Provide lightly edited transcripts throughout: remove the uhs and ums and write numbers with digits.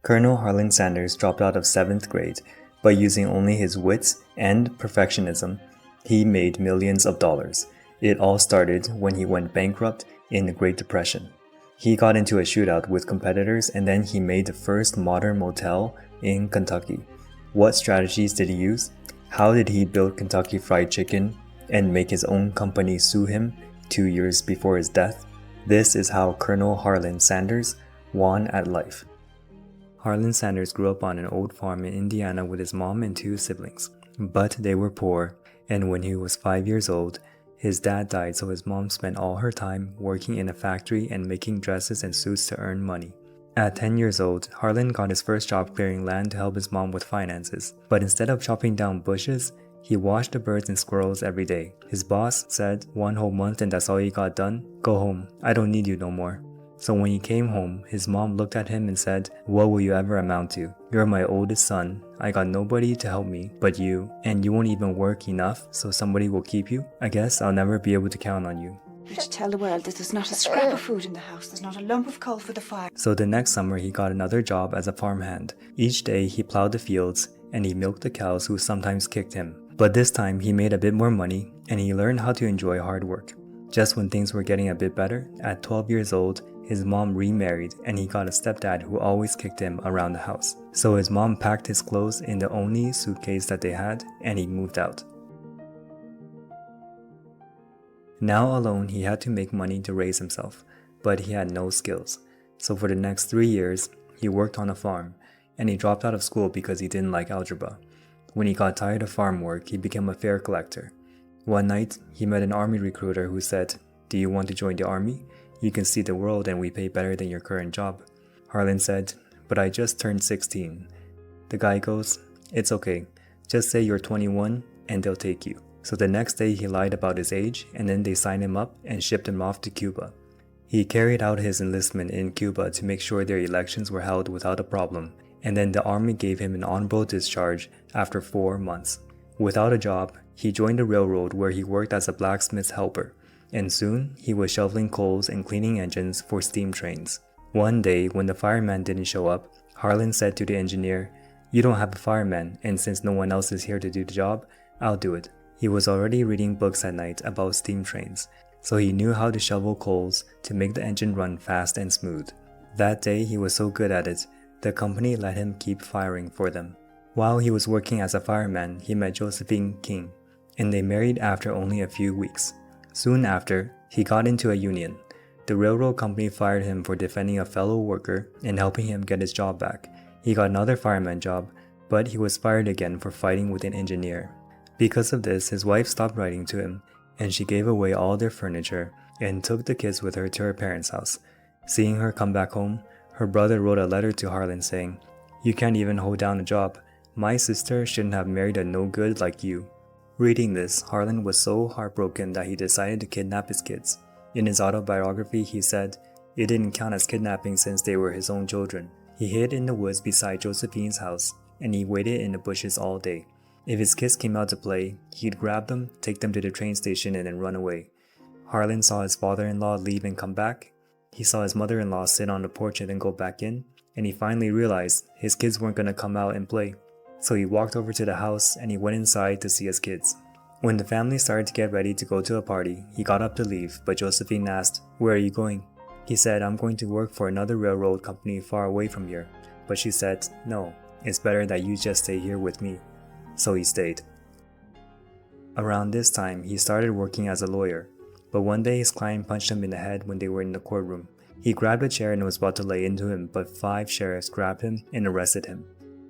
Colonel Harland Sanders dropped out of 7th grade, but using only his wits and perfectionism, he made millions of dollars. It all started when he went bankrupt in the Great Depression. He got into a shootout with competitors and then he made the first modern motel in Kentucky. What strategies did he use? How did he build Kentucky Fried Chicken and make his own company sue him 2 years before his death? This is how Colonel Harland Sanders won at life. Harland Sanders grew up on an old farm in Indiana with his mom and 2 siblings, but they were poor, and when he was 5 years old, his dad died, so his mom spent all her time working in a factory and making dresses and suits to earn money. At 10 years old, Harland got his first job clearing land to help his mom with finances, but instead of chopping down bushes, he watched the birds and squirrels every day. His boss said, "1 whole month and that's all you got done? Go home, I don't need you no more." So when he came home, his mom looked at him and said, "What will you ever amount to? You're my oldest son. I got nobody to help me but you, and you won't even work enough so somebody will keep you? I guess I'll never be able to count on you." You should tell the world that there's not a scrap of food in the house, there's not a lump of coal for the fire. So the next summer he got another job as a farmhand. Each day he plowed the fields and he milked the cows who sometimes kicked him. But this time he made a bit more money and he learned how to enjoy hard work. Just when things were getting a bit better, at 12 years old, his mom remarried and he got a stepdad who always kicked him around the house. So his mom packed his clothes in the only suitcase that they had and he moved out. Now alone, he had to make money to raise himself, but he had no skills. So for the next 3 years, he worked on a farm and he dropped out of school because he didn't like algebra. When he got tired of farm work, he became a fare collector. One night, he met an army recruiter who said, "Do you want to join the army? You can see the world and we pay better than your current job." Harland said, "But I just turned 16. The guy goes, "It's okay. Just say you're 21 and they'll take you." So the next day he lied about his age and then they signed him up and shipped him off to Cuba. He carried out his enlistment in Cuba to make sure their elections were held without a problem, and then the army gave him an honorable discharge after 4 months. Without a job, he joined the railroad where he worked as a blacksmith's helper, and soon he was shoveling coals and cleaning engines for steam trains. One day when the fireman didn't show up, Harland said to the engineer, "You don't have a fireman, and since no one else is here to do the job, I'll do it." He was already reading books at night about steam trains, so he knew how to shovel coals to make the engine run fast and smooth. That day he was so good at it, the company let him keep firing for them. While he was working as a fireman, he met Josephine King, and they married after only a few weeks. Soon after, he got into a union. The railroad company fired him for defending a fellow worker and helping him get his job back. He got another fireman job, but he was fired again for fighting with an engineer. Because of this, his wife stopped writing to him, and she gave away all their furniture and took the kids with her to her parents' house. Seeing her come back home, her brother wrote a letter to Harland saying, "You can't even hold down a job. My sister shouldn't have married a no-good like you." Reading this, Harland was so heartbroken that he decided to kidnap his kids. In his autobiography, he said, "It didn't count as kidnapping since they were his own children." He hid in the woods beside Josephine's house, and he waited in the bushes all day. If his kids came out to play, he'd grab them, take them to the train station, and then run away. Harland saw his father-in-law leave and come back. He saw his mother-in-law sit on the porch and then go back in, and he finally realized his kids weren't going to come out and play. So he walked over to the house and he went inside to see his kids. When the family started to get ready to go to a party, he got up to leave, but Josephine asked, "Where are you going?" He said, "I'm going to work for another railroad company far away from here." But she said, "No, it's better that you just stay here with me." So he stayed. Around this time, he started working as a lawyer, but one day his client punched him in the head when they were in the courtroom. He grabbed a chair and was about to lay into him, but 5 sheriffs grabbed him and arrested him.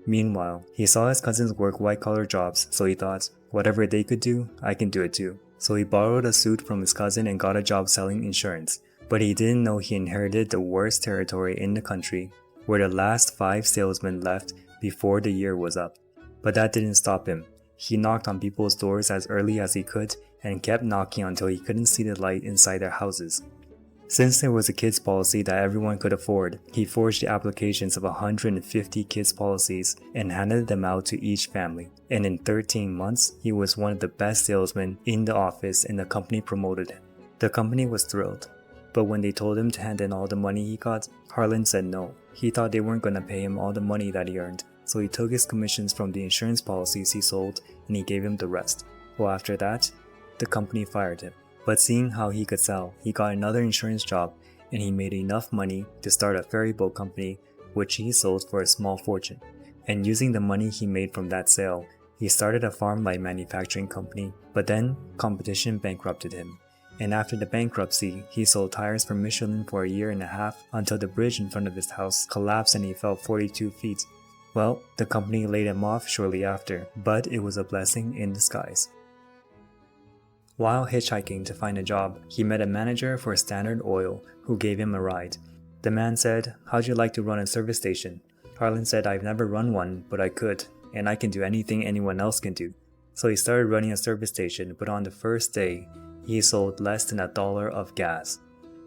Meanwhile, he saw his cousins work white-collar jobs, so he thought, whatever they could do, I can do it too. So he borrowed a suit from his cousin and got a job selling insurance. But he didn't know he inherited the worst territory in the country, where the last 5 salesmen left before the year was up. But that didn't stop him. He knocked on people's doors as early as he could and kept knocking until he couldn't see the light inside their houses. Since there was a kids policy that everyone could afford, he forged the applications of 150 kids policies and handed them out to each family. And in 13 months, he was one of the best salesmen in the office and the company promoted him. The company was thrilled. But when they told him to hand in all the money he got, Harland said no. He thought they weren't going to pay him all the money that he earned, so he took his commissions from the insurance policies he sold and he gave him the rest. Well, after that, the company fired him. But seeing how he could sell, he got another insurance job and he made enough money to start a ferry boat company, which he sold for a small fortune. And using the money he made from that sale, he started a farmlight manufacturing company, but then competition bankrupted him. And after the bankruptcy, he sold tires for Michelin for a year and a half until the bridge in front of his house collapsed and he fell 42 feet. Well, the company laid him off shortly after, but it was a blessing in disguise. While hitchhiking to find a job, he met a manager for Standard Oil who gave him a ride. The man said, "How'd you like to run a service station?" Harland said, "I've never run one, but I could, and I can do anything anyone else can do." So he started running a service station, but on the first day, he sold less than $1 of gas.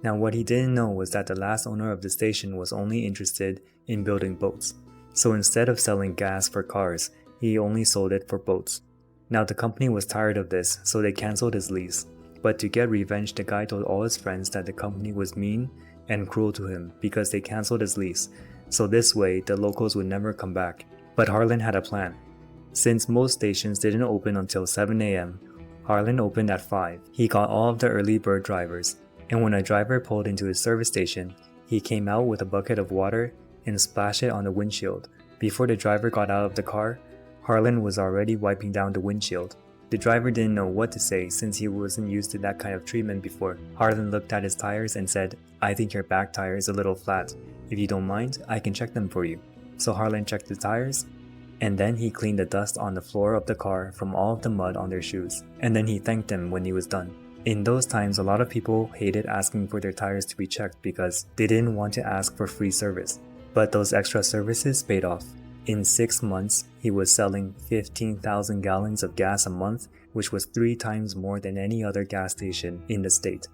Now what he didn't know was that the last owner of the station was only interested in building boats. So instead of selling gas for cars, he only sold it for boats. Now the company was tired of this, so they cancelled his lease. But to get revenge, the guy told all his friends that the company was mean and cruel to him because they cancelled his lease. So this way, the locals would never come back. But Harland had a plan. Since most stations didn't open until 7 a.m., Harland opened at 5. He got all of the early bird drivers, and when a driver pulled into his service station, he came out with a bucket of water and splashed it on the windshield. Before the driver got out of the car, Harland was already wiping down the windshield. The driver didn't know what to say since he wasn't used to that kind of treatment before. Harland looked at his tires and said, "I think your back tire is a little flat. If you don't mind, I can check them for you." So Harland checked the tires, and then he cleaned the dust on the floor of the car from all of the mud on their shoes. And then he thanked them when he was done. In those times, a lot of people hated asking for their tires to be checked because they didn't want to ask for free service. But those extra services paid off. In 6 months, he was selling 15,000 gallons of gas a month, which was 3 times more than any other gas station in the state.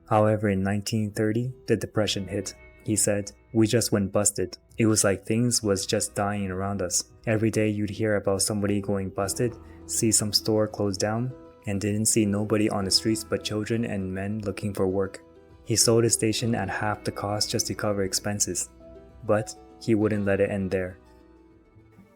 However, in 1930, the Depression hit. He said, "We just went busted. It was like things was just dying around us. Every day you'd hear about somebody going busted, see some store closed down, and didn't see nobody on the streets but children and men looking for work." He sold his station at half the cost just to cover expenses. But he wouldn't let it end there.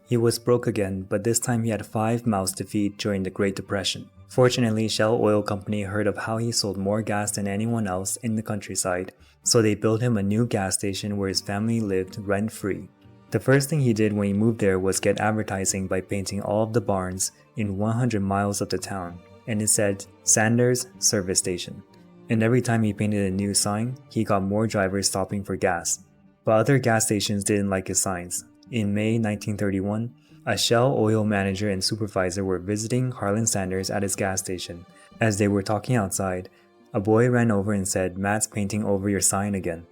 He was broke again, but this time he had 5 mouths to feed during the Great Depression. Fortunately, Shell Oil Company heard of how he sold more gas than anyone else in the countryside, so they built him a new gas station where his family lived rent-free. The first thing he did when he moved there was get advertising by painting all of the barns in 100 miles of the town, and it said, "Sanders Service Station." And every time he painted a new sign, he got more drivers stopping for gas. But other gas stations didn't like his signs. In May 1931, a Shell oil manager and supervisor were visiting Harland Sanders at his gas station. As they were talking outside, a boy ran over and said, "Matt's painting over your sign again."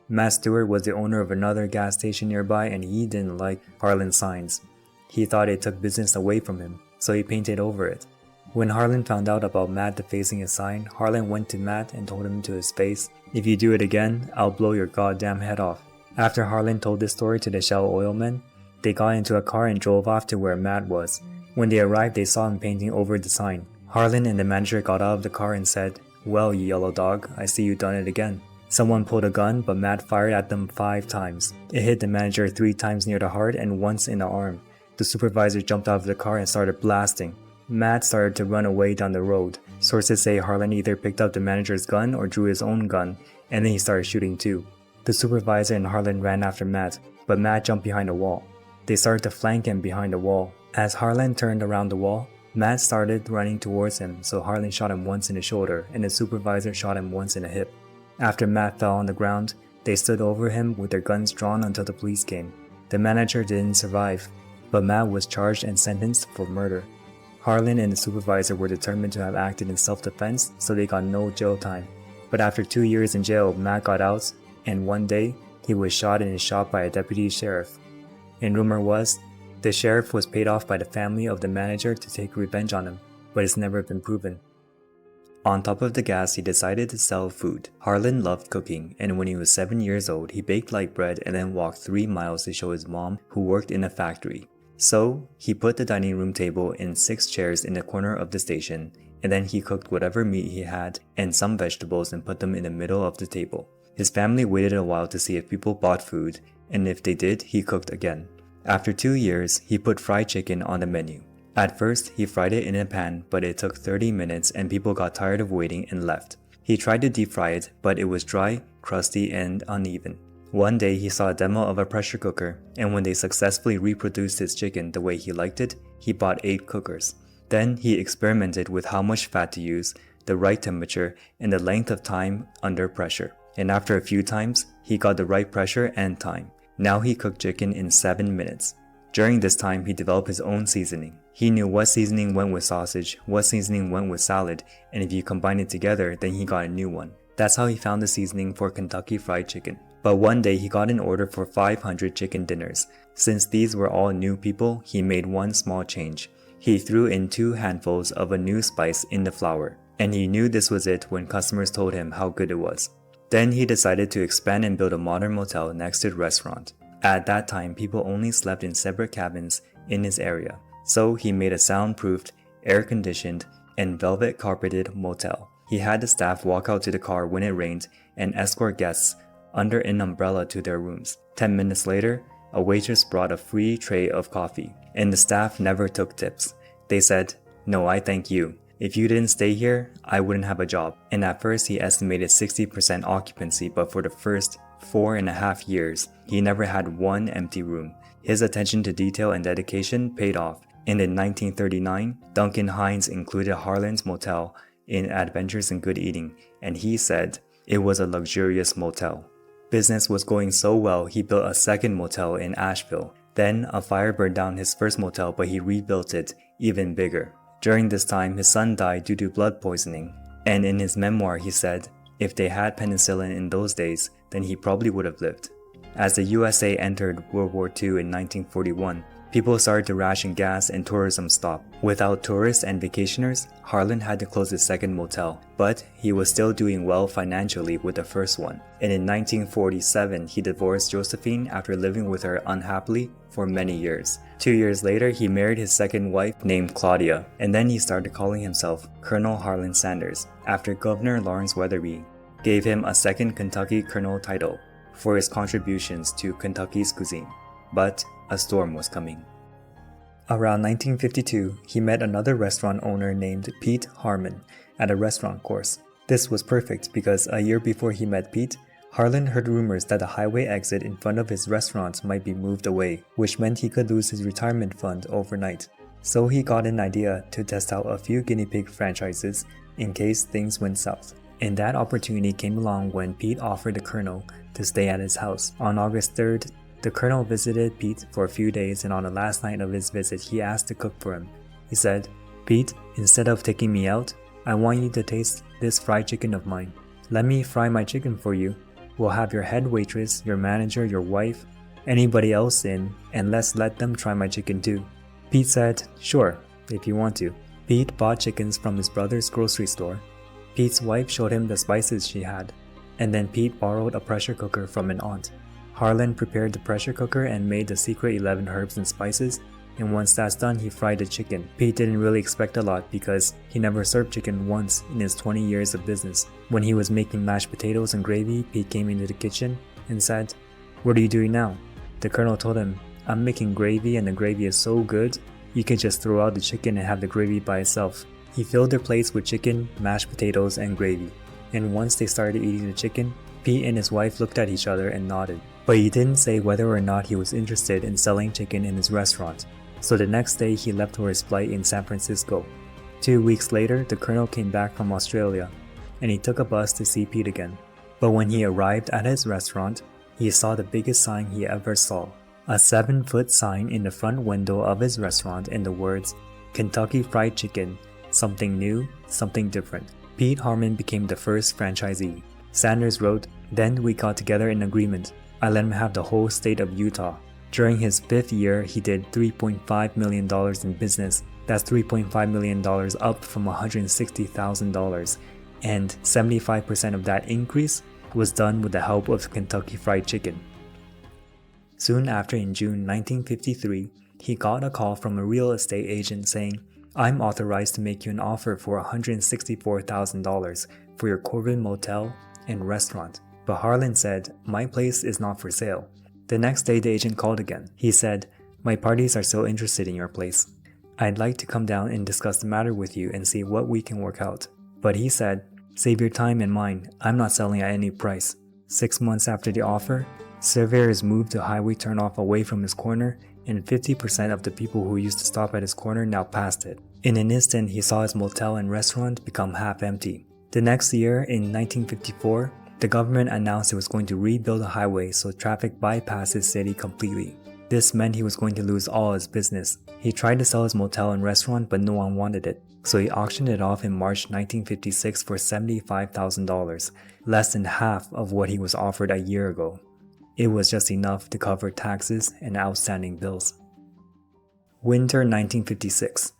Matt Stewart was the owner of another gas station nearby and he didn't like Harland's signs. He thought it took business away from him, so he painted over it. When Harland found out about Matt defacing his sign, Harland went to Matt and told him to his face, "If you do it again, I'll blow your goddamn head off." After Harland told this story to the Shell oil men, they got into a car and drove off to where Matt was. When they arrived, they saw him painting over the sign. Harland and the manager got out of the car and said, "Well, you yellow dog, I see you done it again." Someone pulled a gun, but Matt fired at them 5 times. It hit the manager 3 times near the heart and once in the arm. The supervisor jumped out of the car and started blasting. Matt started to run away down the road. Sources say Harland either picked up the manager's gun or drew his own gun, and then he started shooting too. The supervisor and Harland ran after Matt, but Matt jumped behind a wall. They started to flank him behind the wall. As Harland turned around the wall, Matt started running towards him, so Harland shot him once in the shoulder and the supervisor shot him once in the hip. After Matt fell on the ground, they stood over him with their guns drawn until the police came. The manager didn't survive, but Matt was charged and sentenced for murder. Harland and the supervisor were determined to have acted in self-defense, so they got no jail time. But after 2 years in jail, Matt got out, and one day, he was shot in his shop by a deputy sheriff. And rumor was, the sheriff was paid off by the family of the manager to take revenge on him, but it's never been proven. On top of the gas, he decided to sell food. Harland loved cooking, and when he was 7 years old, he baked like bread and then walked 3 miles to show his mom, who worked in a factory. So, he put the dining room table and 6 chairs in the corner of the station, and then he cooked whatever meat he had and some vegetables and put them in the middle of the table. His family waited a while to see if people bought food, and if they did, he cooked again. After 2 years, he put fried chicken on the menu. At first, he fried it in a pan, but it took 30 minutes and people got tired of waiting and left. He tried to deep fry it, but it was dry, crusty, and uneven. One day, he saw a demo of a pressure cooker, and when they successfully reproduced his chicken the way he liked it, he bought 8 cookers. Then, he experimented with how much fat to use, the right temperature, and the length of time under pressure. And after a few times, he got the right pressure and time. Now he cooked chicken in 7 minutes. During this time, he developed his own seasoning. He knew what seasoning went with sausage, what seasoning went with salad, and if you combine it together, then he got a new one. That's how he found the seasoning for Kentucky Fried Chicken. But one day he got an order for 500 chicken dinners. Since these were all new people, he made one small change. He threw in 2 handfuls of a new spice in the flour, and he knew this was it when customers told him how good it was. Then he decided to expand and build a modern motel next to the restaurant. At that time, people only slept in separate cabins in his area, so he made a soundproofed, air-conditioned, and velvet-carpeted motel. He had the staff walk out to the car when it rained and escort guests under an umbrella to their rooms. 10 minutes later, a waitress brought a free tray of coffee, and the staff never took tips. They said, "No, I thank you. If you didn't stay here, I wouldn't have a job." And at first he estimated 60% occupancy, but for the first 4.5 years, he never had one empty room. His attention to detail and dedication paid off, and in 1939, Duncan Hines included Harland's motel in Adventures in Good Eating, and he said it was a luxurious motel. Business was going so well, he built a second motel in Asheville. Then a fire burned down his first motel, but he rebuilt it even bigger. During this time, his son died due to blood poisoning, and in his memoir he said, if they had penicillin in those days, then he probably would have lived. As the USA entered World War II in 1941, people started to ration gas and tourism stopped. Without tourists and vacationers, Harland had to close his second motel, but he was still doing well financially with the first one. And in 1947, he divorced Josephine after living with her unhappily for many years. 2 years later, he married his second wife named Claudia, and then he started calling himself Colonel Harland Sanders, after Governor Lawrence Weatherby gave him a second Kentucky Colonel title for his contributions to Kentucky's cuisine. But a storm was coming. Around 1952, he met another restaurant owner named Pete Harmon at a restaurant course. This was perfect because a year before he met Pete, Harland heard rumors that the highway exit in front of his restaurant might be moved away, which meant he could lose his retirement fund overnight. So he got an idea to test out a few guinea pig franchises in case things went south. And that opportunity came along when Pete offered the Colonel to stay at his house. On August 3rd, the Colonel visited Pete for a few days, and on the last night of his visit, he asked to cook for him. He said, "Pete, instead of taking me out, I want you to taste this fried chicken of mine. Let me fry my chicken for you. We'll have your head waitress, your manager, your wife, anybody else in, and let's let them try my chicken too." Pete said, "Sure, if you want to." Pete bought chickens from his brother's grocery store. Pete's wife showed him the spices she had, and then Pete borrowed a pressure cooker from an aunt. Harland prepared the pressure cooker and made the secret 11 herbs and spices, and once that's done, he fried the chicken. Pete didn't really expect a lot because he never served chicken once in his 20 years of business. When he was making mashed potatoes and gravy, Pete came into the kitchen and said, "What are you doing now?" The Colonel told him, "I'm making gravy and the gravy is so good, you can just throw out the chicken and have the gravy by itself." He filled their plates with chicken, mashed potatoes, and gravy. And once they started eating the chicken, Pete and his wife looked at each other and nodded. But he didn't say whether or not he was interested in selling chicken in his restaurant. So the next day he left for his flight in San Francisco. 2 weeks later, the Colonel came back from Australia, and he took a bus to see Pete again. But when he arrived at his restaurant, he saw the biggest sign he ever saw. A 7-foot sign in the front window of his restaurant and the words, "Kentucky Fried Chicken, something new, something different." Pete Harmon became the first franchisee. Sanders wrote, "Then we got together in agreement. I let him have the whole state of Utah. During his 5th year, he did $3.5 million in business. That's $3.5 million up from $160,000. And 75% of that increase was done with the help of Kentucky Fried Chicken." Soon after, in June 1953, he got a call from a real estate agent saying, I'm authorized to make you an offer for $164,000 for your Corbin Motel and restaurant. But Harland said, my place is not for sale. The next day the agent called again. He said, my parties are still interested in your place. I'd like to come down and discuss the matter with you and see what we can work out. But he said, save your time and mine, I'm not selling at any price. 6 months after the offer, surveyors moved the highway turnoff away from his corner, and 50% of the people who used to stop at his corner now passed it. In an instant, he saw his motel and restaurant become half empty. The next year, in 1954, the government announced it was going to rebuild the highway so traffic bypassed his city completely. This meant he was going to lose all his business. He tried to sell his motel and restaurant, but no one wanted it, so he auctioned it off in March 1956 for $75,000, less than half of what he was offered a year ago. It was just enough to cover taxes and outstanding bills. Winter 1956.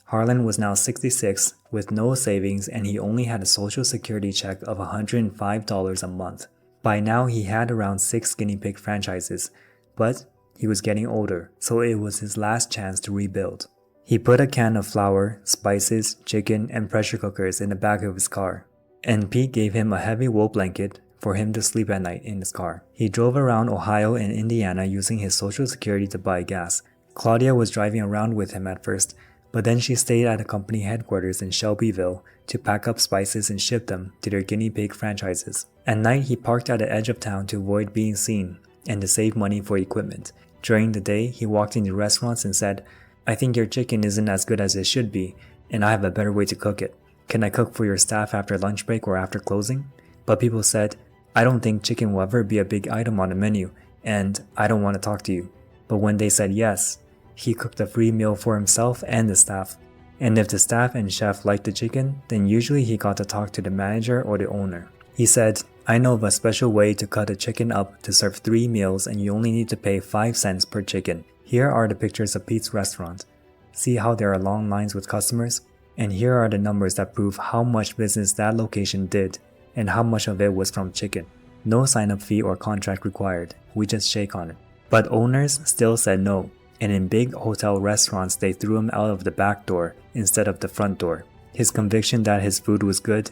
Harland was now 66 with no savings, and he only had a social security check of $105 a month. By now he had around 6 guinea pig franchises, but he was getting older, so it was his last chance to rebuild. He put a can of flour, spices, chicken, and pressure cookers in the back of his car, and Pete gave him a heavy wool blanket for him to sleep at night in his car. He drove around Ohio and Indiana using his social security to buy gas. Claudia was driving around with him at first, but then she stayed at the company headquarters in Shelbyville to pack up spices and ship them to their guinea pig franchises. At night, he parked at the edge of town to avoid being seen and to save money for equipment. During the day, he walked into restaurants and said, I think your chicken isn't as good as it should be, and I have a better way to cook it. Can I cook for your staff after lunch break or after closing? But people said, I don't think chicken will ever be a big item on the menu, and I don't want to talk to you. But when they said yes, he cooked a free meal for himself and the staff. And if the staff and chef liked the chicken, then usually he got to talk to the manager or the owner. He said, I know of a special way to cut a chicken up to serve 3 meals, and you only need to pay 5 cents per chicken. Here are the pictures of Pete's restaurant. See how there are long lines with customers? And here are the numbers that prove how much business that location did and how much of it was from chicken. No sign-up fee or contract required, we just shake on it. But owners still said no, and in big hotel restaurants they threw him out of the back door instead of the front door. His conviction that his food was good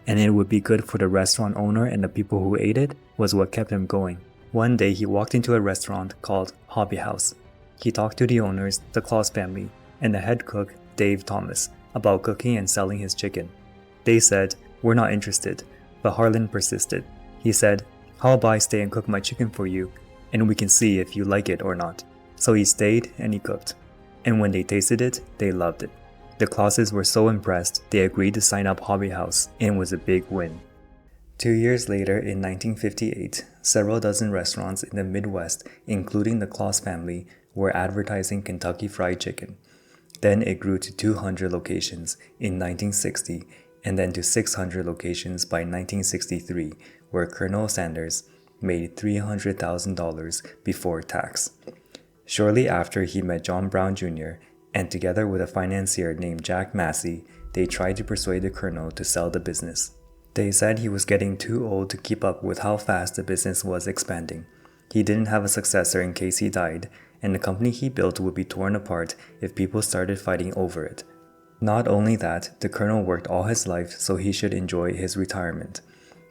and it would be good for the restaurant owner and the people who ate it was what kept him going. One day he walked into a restaurant called Hobby House. He talked to the owners, the Claus family, and the head cook, Dave Thomas, about cooking and selling his chicken. They said, we're not interested, but Harland persisted. He said, how about I stay and cook my chicken for you, and we can see if you like it or not. So he stayed and he cooked. And when they tasted it, they loved it. The Clauses were so impressed, they agreed to sign up Hobby House, and it was a big win. 2 years later, in 1958, several dozen restaurants in the Midwest, including the Claus family, were advertising Kentucky Fried Chicken. Then it grew to 200 locations in 1960, and then to 600 locations by 1963, where Colonel Sanders made $300,000 before tax. Shortly after, he met John Brown Jr., and together with a financier named Jack Massey, they tried to persuade the Colonel to sell the business. They said he was getting too old to keep up with how fast the business was expanding. He didn't have a successor in case he died, and the company he built would be torn apart if people started fighting over it. Not only that, the Colonel worked all his life so he should enjoy his retirement.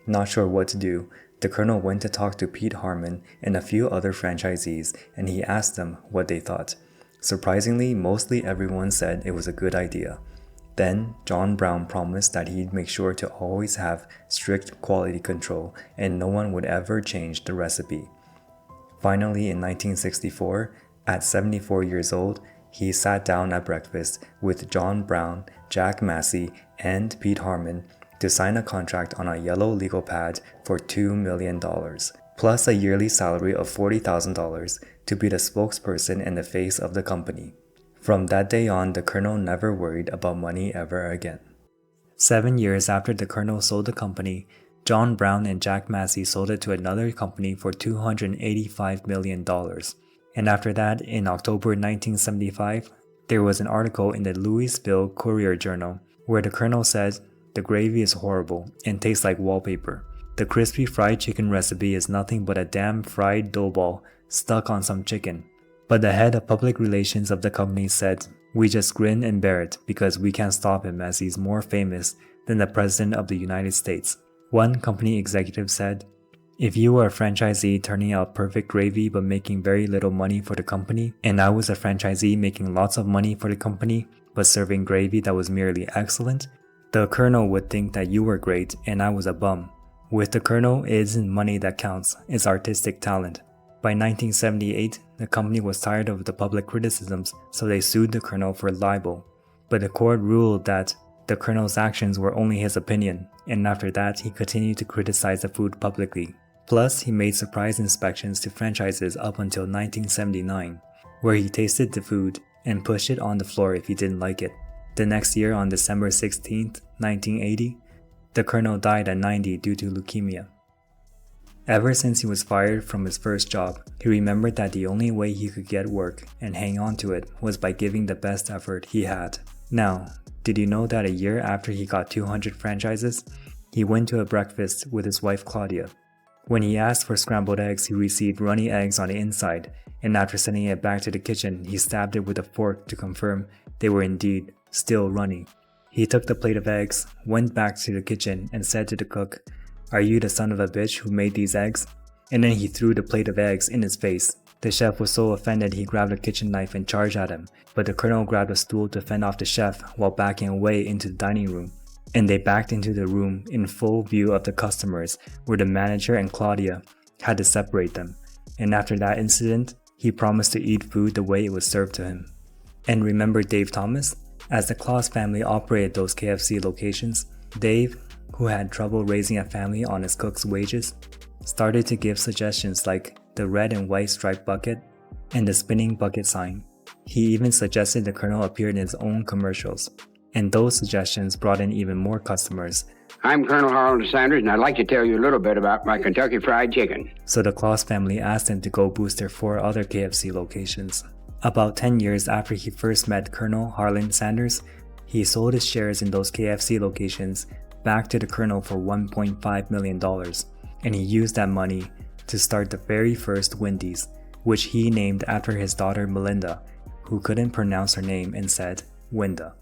Not sure what to do, the Colonel went to talk to Pete Harmon and a few other franchisees, and he asked them what they thought. Surprisingly, mostly everyone said it was a good idea. Then, John Brown promised that he'd make sure to always have strict quality control and no one would ever change the recipe. Finally, in 1964, at 74 years old, he sat down at breakfast with John Brown, Jack Massey, and Pete Harmon to sign a contract on a yellow legal pad for $2 million, plus a yearly salary of $40,000 to be the spokesperson and the face of the company. From that day on, the Colonel never worried about money ever again. 7 years after the Colonel sold the company, John Brown and Jack Massey sold it to another company for $285 million. And after that, in October 1975, there was an article in the Louisville Courier-Journal where the Colonel said, the gravy is horrible and tastes like wallpaper. The crispy fried chicken recipe is nothing but a damn fried dough ball stuck on some chicken. But the head of public relations of the company said, We just grin and bear it because we can't stop him as he's more famous than the President of the United States. One company executive said, "If you were a franchisee turning out perfect gravy but making very little money for the company, and I was a franchisee making lots of money for the company but serving gravy that was merely excellent, the Colonel would think that you were great and I was a bum. With the Colonel, it isn't money that counts, it's artistic talent." By 1978, the company was tired of the public criticisms, so they sued the Colonel for libel. But the court ruled that the Colonel's actions were only his opinion, and after that he continued to criticize the food publicly. Plus, he made surprise inspections to franchises up until 1979, where he tasted the food and pushed it on the floor if he didn't like it. The next year, on December 16, 1980, the Colonel died at 90 due to leukemia. Ever since he was fired from his first job, he remembered that the only way he could get work and hang on to it was by giving the best effort he had. Now, did you know that a year after he got 200 franchises, he went to a breakfast with his wife Claudia. When he asked for scrambled eggs, he received runny eggs on the inside, and after sending it back to the kitchen, he stabbed it with a fork to confirm they were indeed still runny. He took the plate of eggs, went back to the kitchen, and said to the cook, "Are you the son of a bitch who made these eggs?" And then he threw the plate of eggs in his face. The chef was so offended he grabbed a kitchen knife and charged at him, but the Colonel grabbed a stool to fend off the chef while backing away into the dining room. And they backed into the room in full view of the customers, where the manager and Claudia had to separate them. And after that incident, he promised to eat food the way it was served to him. And remember Dave Thomas? As the Claus family operated those KFC locations, Dave, who had trouble raising a family on his cook's wages, started to give suggestions like the red and white striped bucket and the spinning bucket sign. He even suggested the Colonel appear in his own commercials, and those suggestions brought in even more customers. "I'm Colonel Harland Sanders, and I'd like to tell you a little bit about my Kentucky Fried Chicken." So the Claus family asked him to go boost their 4 other KFC locations. About 10 years after he first met Colonel Harland Sanders, he sold his shares in those KFC locations back to the Colonel for $1.5 million, and he used that money to start the very first Wendy's, which he named after his daughter Melinda, who couldn't pronounce her name and said Wenda.